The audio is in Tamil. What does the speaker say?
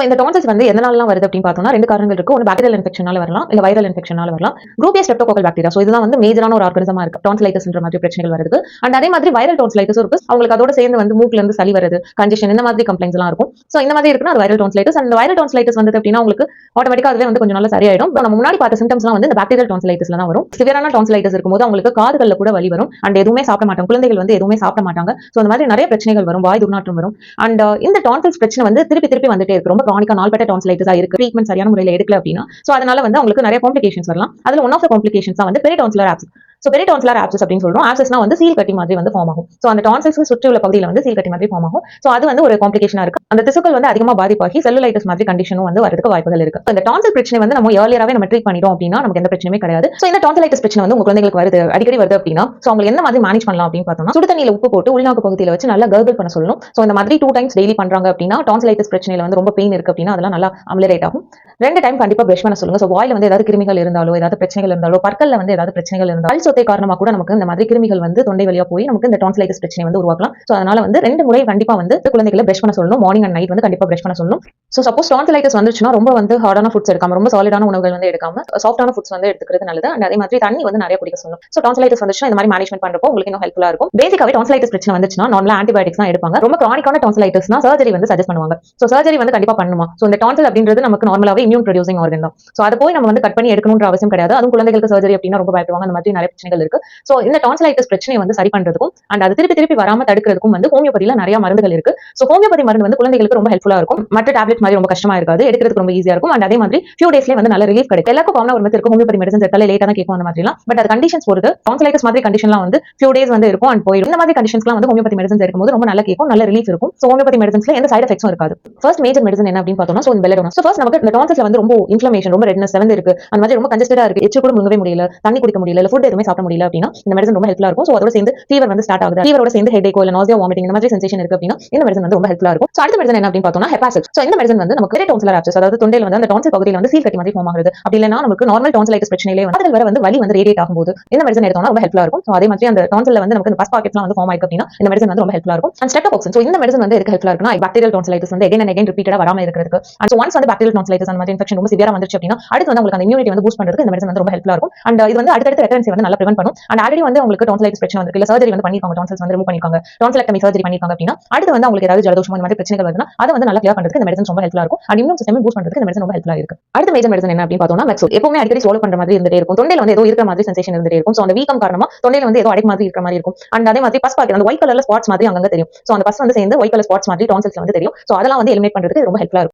இந்த டான்சில்ஸ் வந்து எதனாலலாம் வருது அப்படின்னு பார்த்தோம்னா ரெண்டு காரணங்கள் இருக்கு. ஒன்று பாக்டீரியல் இன்ஃபெக்ஷனால வரலாம், இல்ல வைரல் இன்ஃபெக்ஷனால வரலாம். Group A streptococcal bacteria. So இதுதான் வந்து மேஜரான ஒரு ஆர்கனிசமா இருக்கு டான்சிலைட்டிஸ்ன்ற மாதிரி பிரச்சனைகள் வருது. அண்ட் அதே மாதிரி வைரல் டான்சிலைட்டிஸ் இருக்கு. அவங்களுக்கு அதோட சேர்ந்து வந்து மூக்குல இருந்து சளி வருது, கன்ஜெஷன் இந்த மாதிரி கம்ப்ளைண்ட்ஸ் எல்லாம் இருக்கும். ஸோ இந்த மாதிரி இருக்குன்னா அது வைரல் டான்சிலைட்டிஸ். அந்த வைரல் டான்சிலைட்டிஸ் வந்து அப்படின்னா உங்களுக்கு ஆட்டோமேட்டிக்கா அதுவே வந்து கொஞ்சம் நல்லா சரியாயிடும். நம்ம முன்னாடி பார்த்த சிம்டம்ஸ்லாம் வந்து இந்த பாக்டீரியல் டான்சிலைட்டிஸ்ல தான் வரும். சிவியரான டான்சிலைட்டிஸ் இருக்கும்போது அவங்களுக்கு காதுகள்ல கூட வலி வரும். அண்ட் எதுவுமே சாப்பிட மாட்டாங்க, குழந்தைகள் வந்து எதுவுமே சாப்பிட மாட்டாங்க. ஸோ அந்த மாதிரி நிறைய பிரச்சனைகள் வரும், வாய் துர்நாற்றம் வரும். அண்ட் இந்த டான்சில்ஸ் பிரச்சனை வந்து திருப்பி திருப்பி வந்துட்டே இருக்கு. ரொம்ப கிரானிக்கா நாள்பட்ட டான்சிலைட்டிஸா இருக்கு, ட்ரீட்மெண்ட் சரியான முறையில் எடுக்கல அப்படின்னா சோ அதனால வந்து அவங்களுக்கு நிறைய காம்ப்ளிகேஷன்ஸ் வரலாம். அதுல ஒன் ஆஃப் த காம்ப்ளிகேஷன்ஸ் தான் வந்து பெரிடான்சிலர் ஆப்சஸ். சோ பெரிடான்சிலர் ஆப்சஸ் அப்படின்னு சொல்றோம். ஆப்சஸ்னா வந்து சீல் கட்டி மாதிரி வந்து ஃபார்ம் ஆகும். சோ அந்த டான்சில்ஸ் சுற்றி உள்ள பகுதியில வந்து சீல் கட்டி மாதிரி ஃபார்ம் ஆகும். சோ அது வந்து ஒரு காம்ப்ளிகேஷனா இருக்கு. அந்த திசுக்கள் வந்து அதிகமா பாதிப்பாகி செல்லுலைட்டிஸ் மாதிரி கண்டிஷனும் வந்து வரதுக்கு வாய்ப்புகள் இருக்கு. இந்த டான்சில் பிரச்சனை வந்து நம்ம ஏர்லியராவே நம்ம ட்ரீட் பண்ணிட்டோம் அப்படின்னா நமக்கு எந்த பிரச்சனையுமே கிடையாது. சோ இந்த டான்சிலைட்டிஸ் பிரச்சனை வந்து உங்க குழந்தைகளுக்கு வருது, அடிக்கடி வருது அப்படின்னா சோ அவங்க என்ன மாதிரி மேனேஜ் பண்ணலாம் அப்படின்னு பார்த்தோம்னா சுடு தண்ணியில உப்பு போட்டு உள்நாக்கு பகுதியில வச்சு நல்லா கர்கிள் பண்ண சொல்லணும். சோ இந்த மாதிரி 2 டைம்ஸ் டெய்லி பண்றாங்க அப்படின்னா டான்சிலைட்டிஸ் பிரச்சனையில வந்து ரொம்ப பெயின் இருக்கு அப்படின்னா அதெல்லாம் நல்லா அமிலரேட் ஆகும். 2 டைம் கண்டிப்பா பிரஷ் பண்ண சொல்லுங்க. சோ வாயில வந்து ஏதாவது கிருமிகள் இருந்தாலோ, ஏதாவது பிரச்சனைகள் இருந்தாலோ, பற்கள்ல வந்து ஏதாவது பிரச்சனைகள் இருந்தாலோ, பல் சொத்தை காரணமா கூட நமக்கு இந்த மாதிரி கிருமிகள் வந்து தொண்டை வழியா போய் நமக்கு இந்த டான்சிலைட்டிஸ் பிரச்சனை வந்து உருவாக்கலாம். சோ அதனால வந்து 2 முறை கண்டிப்பா வந்து குழந்தைகளை பிரஷ் பண்ண சொல்லணும். மார்னிங் அண்ட் நைட் வந்து கண்டிப்பா பிரஷ் பண்ண சொல்லணும். சோ சப்போஸ் டான்சிலைட்டிஸ் வந்துச்சுன்னா ரொம்ப வந்து ஹார்டான ஃபுட்ஸ் எடுக்காம, ரொம்ப சாலிடான உணவுகள் வந்து எடுக்காம சாஃப்டான ஃபுட்ஸ் வந்து எடுத்துக்கிறது நல்லது. அண்ட் அதே மாதிரி தண்ணி வந்து நிறைய குடிக்க சொல்லணும். சோ டான்சிலைட்டிஸ் வந்துச்சுன்னா இந்த மாதிரி மேனேஜ்மெண்ட் பண்றப்போ உங்களுக்கு இன்னும் ஹெல்ப்ஃபுல்லா இருக்கும். பேசிக்காவே டான்சிலைட்டிஸ் பிரச்சனை வந்துச்சுன்னா நார்மலா ஆன்டிபயோட்டிக்ஸ் தான் எடுப்பாங்க. ரொம்ப கிரானிக்கான டான்சிலைட்டிஸ்னா சர்ஜரி வந்து சஜஸ்ட் பண்ணுவாங்க. சோ சர்ஜரி வந்து கண்டிப்பா பண்ணுமா. சோ இந்த டான்சில் அப்படின்றது நமக்கு நார்மலாவே இம்யூன் ப்ரொடியூசிங் ஆர்கன் தான். சோ அதை போய் நம்ம வந்து கட் பண்ணி எடுக்கணும்ன்ற அவசியம் கிடையாது. அதுவும் குழந்தைகளுக்கு சர்ஜரி அப்படின்னா ரொம்ப பயப்படுவாங்க. அந்த மாதிரி நிறைய பிரச்சனைகள் இருக்கு. சோ இந்த டான்சிலைட்டிஸ் பிரச்சனையை வந்து சரி பண்றதுக்கும் அண்ட் அது திருப்பி திருப்பி வராம தடுக்கிறதுக்கும் வந்து ஹோமியோபதியில நிறைய மருந்துகள் இருக்கு. சோ ஹோமியோபதி மருந்து வந்து குழந்தைகளுக்கு ரொம்ப ஹெல்ப்ஃபுல்லா இருக்கும். மற்ற டேப்லெட்ஸ் மாதிரி ரொம்ப கஷ்டமா இருக்காது, எடுக்கிறதுக்கு ரொம்ப ஈஸியா இருக்கும். அண்ட் அதே மாதிரி ஃபியூ டேஸ்லயே வந்து நல்ல ரிலீஃப் கிடைக்கும். எல்லாருக்கும் காமனா ஒரு மெத்தட் இருக்கும், ஹோமியோபதி மெடிசன்ஸ் எடுத்தாலே லேட்டா தான் கேட்கும் அந்த மாதிரிலாம். பட் அது கண்டிஷன்ஸ் பொறுத்து. டான்சிலைட்டிஸ் மாதிரி கண்டிஷன்லாம் வந்து ஃபியூ டேஸ் வந்து இருக்கும் அண்ட் போயிடும். இந்த மாதிரி கண்டிஷன்ஸ்லாம் வந்து ஹோமியோபதி மெடிசன்ஸ் எடுக்கும்போது ரொம்ப நல்ல கேட்கும், நல்ல ரிலீஃப் இருக்கும். சோ ஹோமியோபதி மெடிசன்ஸ்ல எந்த சைடு எஃபெக்ட்ஸும் இருக்காது. ஃபர்ஸ்ட் மேஜர் மெடிசன் என்ன அப்படின்னு பார்த்தோம்னா சோ பெலடோனா. சோ ஃபர்ஸ்ட் நமக்கு இந்த டான்சில்ஸ்ல வந்து ரொம்ப இன்ஃப்ளமேஷன், ரொம்ப ரெட்னஸ் செவந்து இருக்கு, அந்த மாதிரி ரொம்ப கன்ஜஸ்டடா இருக்கு, எச்சு கூட முழுங்கவே முடியல, தண்ணி குடிக்க முடியல, இல்ல ஃபுட் எதுவுமே சாப்பிட முடியல அப்படின்னா இந்த மெடிசன் ரொம்ப ஹெல்ப்ஃபுல்லா இருக்கும். சோ அதோட சேர்ந்து ஃபீவர் வந்து ஸ்டார்ட் ஆகுது, ஃபீவரோட சேர்ந்து ஹெடேக் இல்ல நாசியா வாமிட்டிங் இந்த மாதிரி சென்சேஷன் இருக்கு அப்படின்னா இந்த மெடிசன் வந்து ரொம்ப ஹெல்ப்ஃபுல்லா இருக்கும். சோ அடுத்த மெடிசன் என்ன அப்படின்னு பார்த்தோம்னா ஹெபாசில். சோ இந்த மெடிசன் வந்து நமக்கு டான்சிலர் ஆப்சஸ், அதாவது தொண்டையில வந்து அந்த டான்சில் பகுதியில வந்து சீல் கட்டி மாதிரி ஃபார்ம் ஆகுது. அப்படி இல்லனா நமக்கு நார்மல் டான்சிலைட்டிஸ் பிரச்சனையிலே வந்து அதுல வர வந்து வலி வந்து ரேடியேட் ஆகும்போது இந்த மெடிசன் எடுத்தோம்னா ரொம்ப ஹெல்ப்ஃபுல்லா இருக்கும். சோ அதே மாதிரி அந்த டான்சில்ல வந்து நமக்கு பஸ் பாக்கெட்ஸ்லாம் வந்து ஃபார்ம் ஆயிருக்கு அப்படின்னா இந்த மெடிசன் வந்து ரொம்ப ஹெல்ப்ஃபுல்லா இருக்கும். And streptococcal. சோ இந்த மெடிசன் வந்து எதுக்கு ஹெல்ப்ஃபுல்லா இருக்குன்னா பாக்டீரியல் டான்சிலைட்டிஸ் வந்து again and again ரிப்பீட்டடா வராம இருக்கிறதுக்கு. அண்ட் சோ ஒன்ஸ் வந்து பாக்டீரியல் டான்சிலைட்டிஸ் அந்த மாதிரி இன்ஃபெக்ஷன் ரொம்ப சிவியரா வந்துருச்சு அப்படின்னா அடுத்து வந்து உங்களுக்கு அந்த இம்யூனிட்டி வந்து பூஸ்ட் பண்றதுக்கு இந்த மெடிசன் வந்து ரொம்ப ஹெல்ப்ஃபுல்லா இருக்கும். அண்ட் இது வந்து அடுத்தடுத்த ரெக்கரன்சி வந்து நல்லா பிரிவென்ட் பண்ணும். அண்ட் ஆல்ரெடி வந்து உங்களுக்கு டான்சிலைட்டிஸ் பிரச்சனை வந்து இல்ல சர்ஜரி வந்து பண்ணிருக்காங்க, டான்சில்ஸ் வந்து ரிமூவ் பண்ணிருக்காங்க, டான்சிலெக்டமி சர்ஜரி பண்ணிருக்காங்க அப்படின்னா அடுத்து வந்து உங்களுக்கு ஏதாவது ஜலதோஷம் இந்த மாதிரி பிரச்சனைகள் வருதுன்னா அதை வந்து நல்லா கிளியர் பண்றதுக்கு இந்த மெடிசன் ரொம்ப ஹெல்ப்ஃபுல்லா இருக்கும். அண்ட் இம்யூன் சிஸ்டம் பூஸ்ட் பண்றதுக்கு இந்த மெடிசன் ரொம்ப ஹெல்ப்ஃபுல்லா இருக்கு. அடுத்த மேஜர் மெடிசன் என்ன அப்படின்னு பார்த்தோம்னா மெக்ஸோல். எப்பவுமே அடிக்கடி swallow பண்ற மாதிரி இருந்துட்டே இருக்கும், தொண்டையில வந்து ஏதோ இருக்கிற மாதிரி சென்சேஷன் இருந்துட்டே இருக்கும். சோ அந்த வீக்கம் காரணமா தொண்டையில வந்து ஏதோ அடைக்க மாதிரி இருக்கிற மாதிரி இருக்கும். அண்ட் அதே மாதிரி பஸ் பாக்கெட் அந்த ஒயிட் கலர்ல ஸ்பாட்ஸ் மாதிரி அங்கங்க தெரியும். சோ அந்த பஸ் வந்து சேர்ந்து ஒயிட் கலர் ஸ்பாட்ஸ் மாதிரி டான்சில்ஸ்ல வந்து தெரியும். சோ அதெல்லாம் வந்து எலிமினேட் பண்றதுக்கு ரொம்ப ஹெல்ப்ஃபுல்லா இருக்கும்.